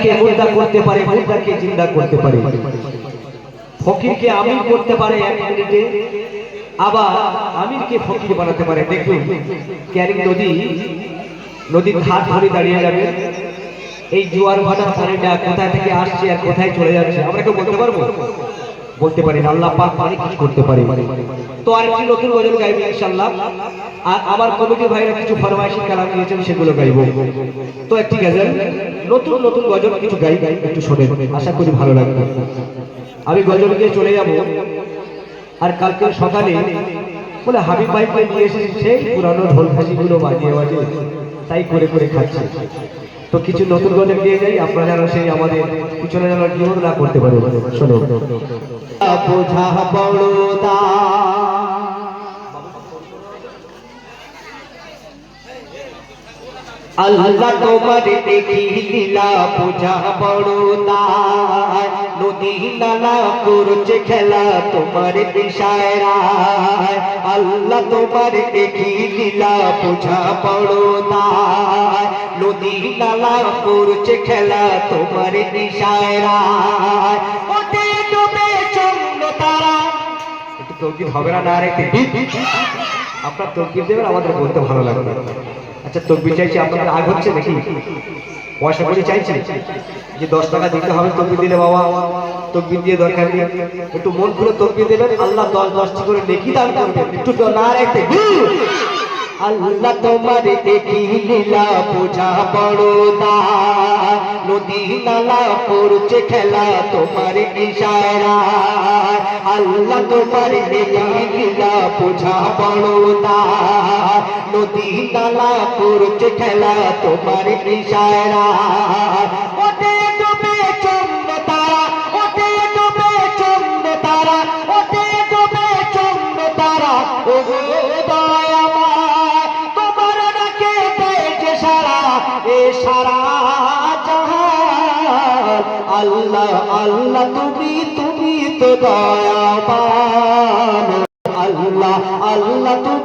জিন্দাকে মুর্দা করতে পারে, মুর্দাকে জিন্দা করতে পারে, ফকিরকে আমির করতে পারে এক মিনিটে, আবার আমিরকে ফকির বানাতে পারে। দেখুন ক্যারিং নদীর ধার ধরে দাঁড়িয়ে যাবে, এই জোয়ার ভাটার পানিটা কোথায় থেকে আসছে আর কোথায় চলে যাচ্ছে আমরা কেউ বলতে পারবো? বলতে পারি না, আল্লাহ পাক অনেক কিছু করতে পারে। তো আরেকটি নতুন গজল গাইবো ইনশাআল্লাহ, আর আমার কমিটির ভাইরা কিছু ফরমায়েশি কালাম দিয়েছেন সেগুলো গাইবো। তো একটি গজল, নতুন নতুন গজল কিছু গাই, একটু শোনেন, আশা করি ভালো লাগবে। আমি গজল গিয়ে চলে যাব, আর কালকে সকালে বলে হাবিব ভাইকে নিয়ে এসেছি সেই পুরানো ঢোল খাসিগুলো বাজিয়ে বাজিয়ে তাই করে করে খাচ্ছে। তো কিছু নতুন গজল দিয়ে যাই, আপনারা যেন সেই আমাদের পিছনে যেন জীবন না করতে পারে। শোনো বোঝা বড়দা আল্লাহ তোমার দেখি লীলা বোঝা বড়দা, নদী নালা করছে খেলা তোমার ইশারায়। আল্লাহ তোমার দেখি লীলা বোঝা বড়দা, নদী নালা করছে খেলা তোমার ইশারায়। ওঠে ডুবে চন্দ্র তারা, একটু তৌকির হবে না? না রে আপনার তৌকির দেবেন, আমাদের বলতে ভালো লাগবে। আচ্ছা তকবির চাইছি, আপনাদের আগ হচ্ছে নাকি? পয়সা করে চাইছি যে 10 টাকা দিতে হবে তকবির দিলে, বাবা তকবির দিয়ে দরকার নেই, একটু মন খুলে তকবির দেবেন, আল্লাহ 10-10টি করে নেকি দান করবেন। একটু না রাখতে আল্লাহ তোমার দেখি লীলা বোঝা বড়দা, নদী নালা করছে খেলা তোমার ইশারায়। আল্লাহ তোমার দেখি লীলা বোঝা বড়দা, নদী নালা করছে খেলা তোমার ইশারায়। ওঠে ডুবে চন্দ্র তারা, ওঠে ডুবে চন্দ্র তারা, ওঠে ডুবে চন্দ্র তারা, ও সারা জাহান। আল্লাহ আল্লাহ তুমি তুমি তো দয়াবান, আল্লাহ আল্লাহ তুমি